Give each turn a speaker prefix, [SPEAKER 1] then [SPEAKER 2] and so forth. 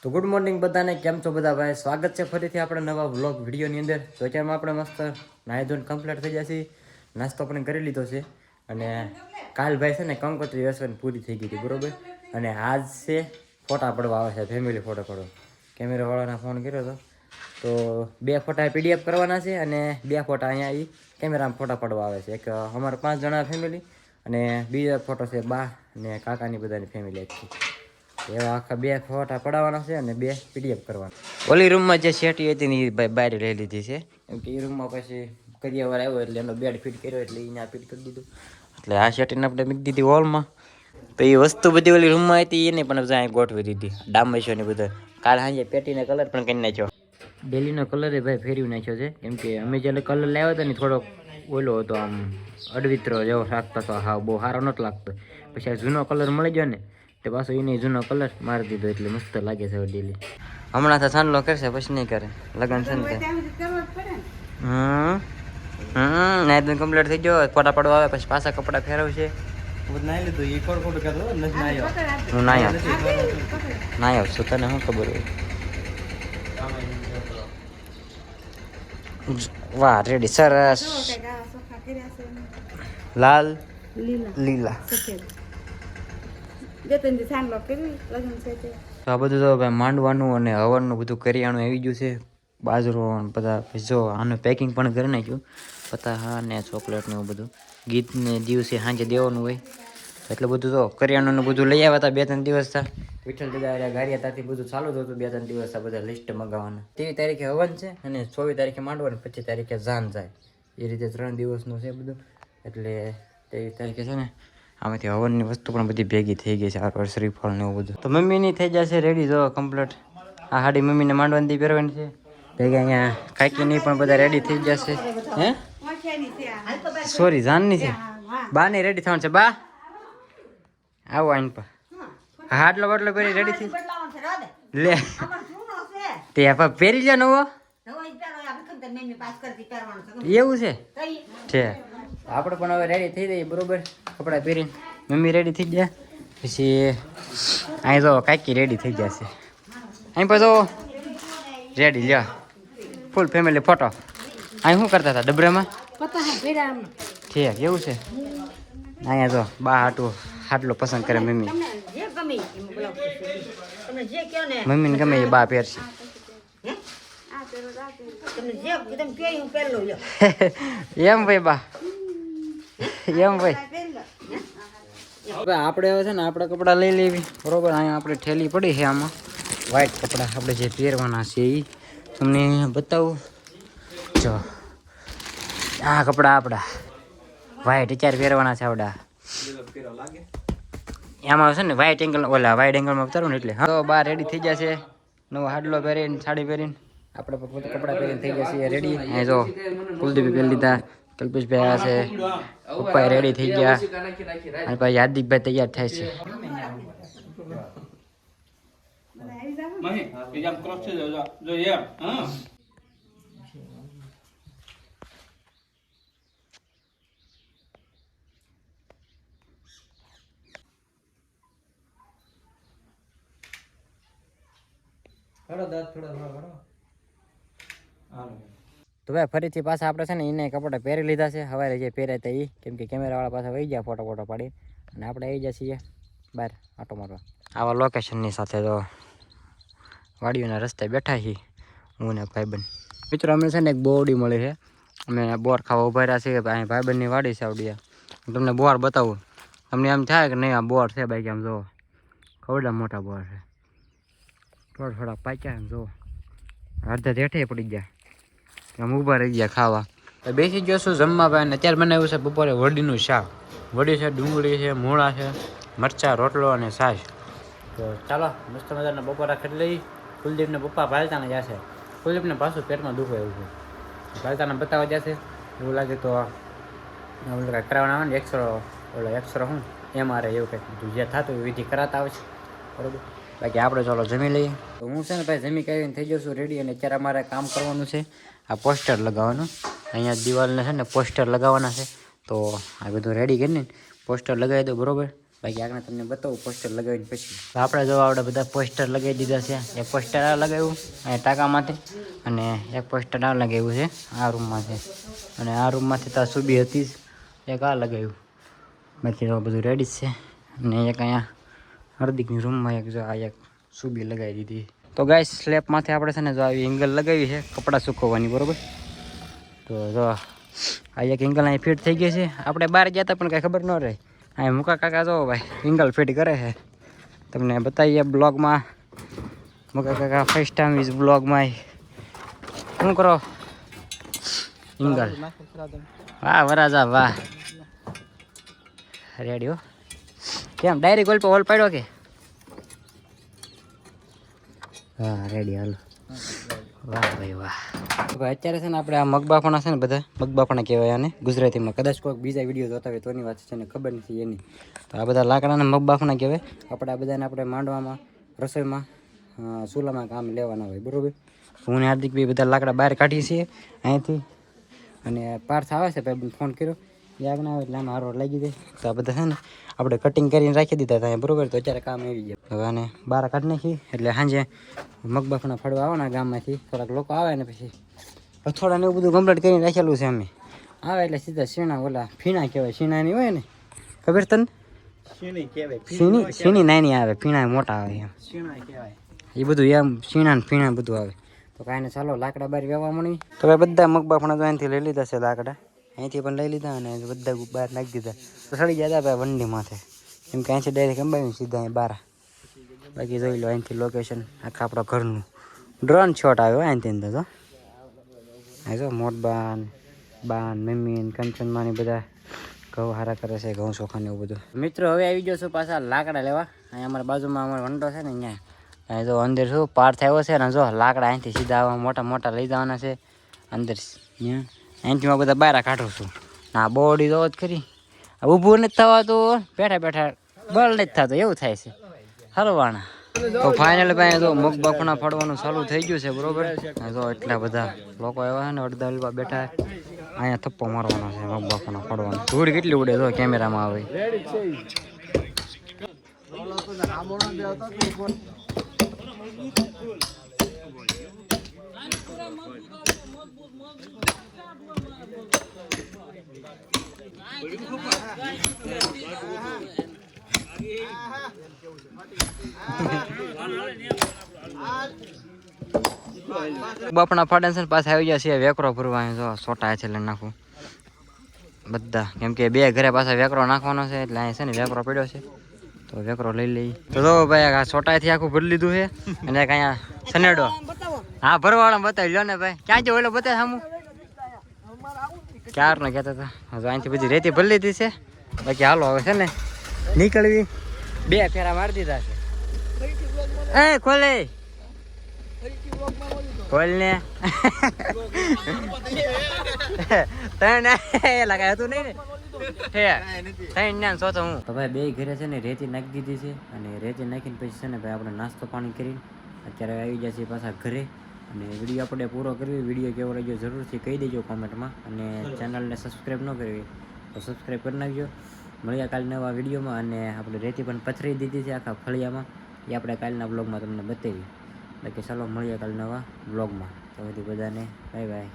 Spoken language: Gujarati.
[SPEAKER 1] તો ગુડ મોર્નિંગ બધાને, કેમ છો બધા ભાઈ? સ્વાગત છે ફરીથી આપણે નવા વ્લોગ વિડીયોની અંદર. તો અત્યારમાં આપણે મસ્ત નાહી ધોઈને કમ્પ્લીટ થઈ જશે. નાસ્તો પણ કરી લીધો છે અને કાલ ભાઈ છે ને કંકોત્રી વેસવાની પૂરી થઈ ગઈ હતી, બરોબર. અને આજ છે ફોટા પડવા આવે છે, ફેમિલી ફોટો પડો. કેમેરાવાળાને ફોન કર્યો હતો તો 2 ફોટા PDF કરવાના છે અને 2 ફોટા અહીંયા એ કેમેરામાં ફોટા પડવા આવે છે. એક અમારા 5 જણા ફેમિલી અને બીજો ફોટો છે બા ને કાકાની બધાની ફેમિલી આખી. એવા આખા 2 ફોટા પડાવવાના છે અને 2 PDF કરવાના. ઓલી રૂમમાં જે સેટી હતી ને એ ભાઈ બહાર લઈ લીધી છે, કેમ કે એ રૂમમાં પછી કરિયાવર આવ્યો એટલે એનો બેડ ફિટ કર્યો એટલે અહીંયા ફિટ કરી દીધું. એટલે આ સેટીને આપણે મૂકી દીધી હોલમાં. તો એ વસ્તુ બધી ઓલી રૂમમાં હતી એને પણ અહીં ગોઠવી દીધી, ડામેશો ને બધા. કાલ સાંજે પેટીને કલર પણ કરી નાખ્યો. ડેલીનો કલર એ ભાઈ ફેરવી નાખ્યો છે, કેમ કે અમે જ્યારે કલર લાવ્યો હતો ને થોડોક ઓલો હતો, આમ અડવિત્રો જેવો રાખતો હતો. હા, બહુ સારો નહોતો લાગતો. પછી આ જૂનો કલર મળી ગયો ને તે પાછો એને જૂનો કલર મારી દીધો એટલે મસ્ત લાગે છે ડેલી. હમણાં તો સાંજલો કરશે, પછી નહીં કરે. લગન છે ને નાઈ કમ્પ્લીટ થઈ ગયો. ફોટા પડવા આવે પછી પાછા કપડાં ફેરવશે. હું નાઈ આવશું, તને શું ખબર હોય? વાહ, રેડી, સરસ. લાલ લીલા આ બધું તો ભાઈ માંડવાનું અને હવનનું બધું કરિયાણું આવી ગયું છે. બાજરો બધા જો આનું પેકિંગ પણ કરી નાખ્યું. પતાહા ને ચોકલેટ ને એવું બધું ગીતને દિવસે સાંજે દેવાનું હોય એટલે બધું તો કરિયાણું બધું લઈ આવ્યા હતા. 2-3 દિવસ થયા વિઠ્ઠલ દાદા ગારિયા ત્યાંથી બધું ચાલુ જ હતું. 2-3 દિવસ બધા લિસ્ટ મગાવવાના. 23 તારીખે હવન છે અને 24 તારીખે માંડવાનું, 25 તારીખે જાન જાય. એ રીતે 3 દિવસનું છે બધું. એટલે 23 તારીખે છે ને આમાંથી હવનની વસ્તુ પણ બધી ભેગી થઈ ગઈ છે, આ શ્રીફળ ને એવું બધું. તો મમ્મીની થઈ જશે રેડી, જો કમ્પ્લીટ. આ હાડી મમ્મીને માંડવાની પહેરવાની છે. ભેગા અહીંયા કાકીની પણ બધા રેડી થઈ જશે. હે સોરી, જાનની છે. બા ને રેડી થવાનું છે. બા આવો આઈન પર. હા, આટલો બાટલો પહેરી રેડી થઈ લે. તે પહેરી લે નવો. એવું છે છે. આપણે પણ હવે રેડી થઈ જઈએ, બરોબર. કપડાં પહેરીને મમ્મી રેડી થઈ ગયા પછી અહીં જો કાકી રેડી થઈ જશે. અહીં પછી રેડી લ્યો ફૂલ ફેમિલી ફોટો. અહીં શું કરતા હતા ડબરામાં? ઠીક, એવું છે. અહીંયા જો બા હાટલો પસંદ કરે મમ્મી. મમ્મીને ગમે એ બા પહેરશે. એમ ભાઈ બા, એમ ભાઈ. આપણે હવે છે ને આપણે કપડાં લઈ લેવી, બરોબર. અહીંયા આપણે ઠેલી પડી છે, આમાં વ્હાઈટ કપડાં આપણે જે પહેરવાના છે એ તમને બતાવું. જો આ કપડાં આપણા વ્હાઈટ ચાર પહેરવાના છે આપણા. એમાં છે ને વ્હાઈટ એંગલ, ઓલા વાઇડ એંગલમાં ઉતારું ને એટલે. તો બહાર રેડી થઈ જશે, નવો હાડલો પહેરીને સાડી પહેરીને આપણે પોતે કપડાં પહેરીને થઈ જશે રેડી. અહીં જો કુલદીપ પહેરી લીધા, કલ્પેશભાઈ આવ્યા છે, પપ્પા રેડી થઈ ગયા અને પછી હાર્દિકભાઈ તૈયાર થાય છે. તો ભાઈ ફરીથી પાછા આપણે છે ને એને કપડાં પહેરી લીધા છે. સવારે જે પહેર્યા હતા એ, કેમ કે કેમેરાવાળા પાછા વહી ગયા ફોટો પાડી અને આપણે આવી જઈએ છીએ બહાર આટો મારવા. આવા લોકેશનની સાથે તો વાડીઓના રસ્તે બેઠા છીએ હું ને ભાઈબંધ. મિત્રો અમે છે ને એક બોરડી મળી છે, અમે બોર ખાવા ઉભા રહ્યા છીએ. અહીં ભાઈબંધની વાડી છે આવડી. હું તમને બોર બતાવું, તમને એમ થાય કે નહીં આ બોર છે ભાઈ, આમ જુઓ ખવડા મોટા બોર છે. થોડા પાક્યા એમ જુઓ, અડધા હેઠે પડી ગયા, આમ ઊભા રહી ગયા ખાવા. બેસી ગયો છું જમવા ભાઈ. અને અત્યારે બનાવ્યું છે બપોરે વડીનું શાક. વડી છે, ડુંગળી છે, મૂળા છે, મરચાં, રોટલો અને છાશ. તો ચાલો મસ્ત મજાના બપોરા ખાઈ લઈ. કુલદીપને પપ્પા ભાલતાને જશે. કુલદીપને પાછું પેટમાં દુખો એવું છે, ભાલતાને બતાવવા જશે. એવું લાગે તો કાંઈ કરાવવાના આવે ને એક્સરો શું MRI એવું કંઈક જે થતું એ વિધિ કરાતા આવે છે, બરાબર. બાકી આપણે ચાલો જમી લઈએ. તો હું છે ને ભાઈ જમી કરીને થઈ જઉં છું રેડી. અને અત્યારે અમારે કામ કરવાનું છે આ પોસ્ટર લગાવવાનું. અહીંયા દિવાલને છે ને પોસ્ટર લગાવવાના છે. તો આ બધું રેડી કરીને પોસ્ટર લગાવી દો, બરાબર. બાકી આગળ તમને બતાવું પોસ્ટર લગાવીને પછી. આપણે જો આપણે બધા પોસ્ટર લગાવી દીધા છે. એક પોસ્ટર આ લગાવ્યું અહીંયા ટાંકામાંથી અને એક પોસ્ટર આ લગાવ્યું છે આ રૂમમાંથી અને આ રૂમમાંથી તો સુબી હતી જ એક આ લગાવ્યું. બાકી તો બધું રેડી જ છે અને એક અહીંયા હાર્દિકની રૂમમાં એક જો આ એક સુબી લગાવી દીધી. તો ગાઈસ સ્લેબમાંથી આપણે છે ને જો આવી એંગલ લગાવી છે કપડાં સુકવવાની બરાબર. તો જો આ એક એંગલ અહીં ફિટ થઈ ગઈ છે. આપણે બહાર ગયા હતા પણ કાંઈ ખબર ન રહે. અહીં મુકા કાકા જો ભાઈ એંગલ ફિટ કરે છે. તમને બતાવીએ બ્લોગમાં. મુકા કાકા ફર્સ્ટ ટાઈમ ઇઝ બ્લોગમાં શું કરો એંગલ. વાહ વરાજા વાહ રેડી હો. કેમ ડાયરેક્ટ ગોલ પર હોલ પાડ્યો કે હા રેડી હાલો. વાહ ભાઈ વાહ. ભાઈ અત્યારે છે ને આપણે આ મગબાફણા છે ને બધા મગબાફણા કહેવાય આને ગુજરાતીમાં. કદાચ કોઈક બીજા વિડીયો જોતા હોય તોની વાત છે ને ખબર નથી એની. તો આ બધા લાકડાના મગબાફણા કહેવાય. આપણે આ બધાને આપણે માંડવામાં રસોઈમાં ચૂલામાં કામ લેવાના હોય બરાબર. હું હાર્દિક ભાઈ બધા લાકડા બહાર કાઢીએ છીએ અહીંથી અને પાર્થ આવે છે ભાઈ ફોન કર્યો એ આગળ આવે એટલે આમાં હારો લાગી જાય. તો આ બધા છે ને આપણે કટિંગ કરીને રાખી દીધા હતા બરાબર. તો અત્યારે કામ આવી જાય. હવે આને બહાર કાઢી નાખી એટલે સાંજે મગબાફણા ફળવા આવવાના ગામમાંથી થોડાક લોકો આવે ને પછી અથોડાને એવું બધું કમ્પ્લીટ કરીને રાખેલું છે અમે. આવે એટલે સીધા શીણા ઓલા ફીણા કહેવાય શીણાની હોય ને ખબર તને શીણી નાની આવે ફીણા મોટા આવે એમ એ બધું એમ શીણા ને ફીણા બધું આવે. તો કાંઈ ને ચાલો લાકડા બહાર વેવા મળી. તો ભાઈ બધા મગબાફણા તો અહીંથી લઈ લીધા છે લાકડા અહીંથી પણ લઈ લીધા અને બધા બહાર નાખી દીધા. તો સડી ગયા હતા ભાઈ વંડી માથે એમ કે અહીંથી ડાયરેક્ટ અંબાવ્યું સીધા અહીં બહાર. બાકી જોઈ લો અહીંથી લોકેશન આખા આપણા ઘરનું ડ્રોન શોટ આવ્યો અહીંથી અંદર તો અહીં જો મોટબાન બાન મમ્મી કંચનમાં ને બધા ઘઉં હારા કરે છે ઘઉં ચોખાને એવું બધું. મિત્રો હવે આવી ગયો છું પાછા લાકડા લેવા. અહીંયા અમારા બાજુમાં અમારો વંડો છે ને અહીંયા અહીં જો અંદર શું પાર્થ આવ્યો છે ને જો લાકડા અહીંથી સીધા આવા મોટા મોટા લઈ જવાના છે અંદર ત્યાં અહીંથી હું બધા બહાર કાઢું છું. ના બોડી તો જ ખરી ઊભું નથી થવાતું બેઠા બેઠા બળ નથી થતું એવું થાય છે હલવાણા. તો ફાઇનલ ભાઈ તો મગબાફણા ફાડવાનું ચાલુ થઈ ગયું છે બરોબર. તો એટલા બધા લોકો એવા છે ને અડધા હલવા બેઠા અહીંયા થપ્પો મારવાનો છે મગબાફણા ફાડવાનો. ધૂળ કેટલી ઉડે તો કેમેરામાં આવે. બાપણા ફાડે છે પાછા આવી ગયા છે વેકરો ભરવા. જો સોટા છે લઈ નાખું બધા કેમ કે બે ઘરે પાછા વેકરો નાખવાનો છે એટલે અહીં છે ને વેકરો પડ્યો છે તો વેકરો લઈ લઈ. તો જો ભાઈ આ સોટાથી આખું ભરી લીધું છે અને અહીંયા સનેડો હા ભરવાળા બતાવી લો ને ભાઈ. ક્યાં જો ઓલો બતાવે સામું ક્યાર ને કહેતા હતા. હજુ અહીંથી બધી રેતી ભરી લીધી છે. બાકી હાલો હવે છે ને નીકળવી. બે ફેરા મારી દીધા છે. એ ખોલે ખોલ ને લગાય તું નહીં ને સોચો હું તો ભાઈ બે ઘરે છે ને રેતી નાખી દીધી છે અને રેતી નાખીને પછી છે ને ભાઈ આપણે નાસ્તો પાણી કરીને અત્યારે આવી ગયા છીએ પાછા ઘરે. અને વિડીયો આપણે પૂરો કરવી. વિડીયો કેવો લાગ્યો જરૂરથી કહી દેજો કોમેન્ટમાં અને ચેનલને સબસ્ક્રાઈબ ન કરવી તો સબસ્ક્રાઈબ કરી નાખજો. મળ્યા કાલે નવા વિડીયોમાં અને આપણે રેતી પણ પથરી દીધી છે આખા ફળિયામાં એ આપણે કાલના બ્લોગમાં તમને બતાવી. બાકી ચાલો મળીએ કાલે નવા બ્લોગમાં. તો બધી બધાને બાય બાય.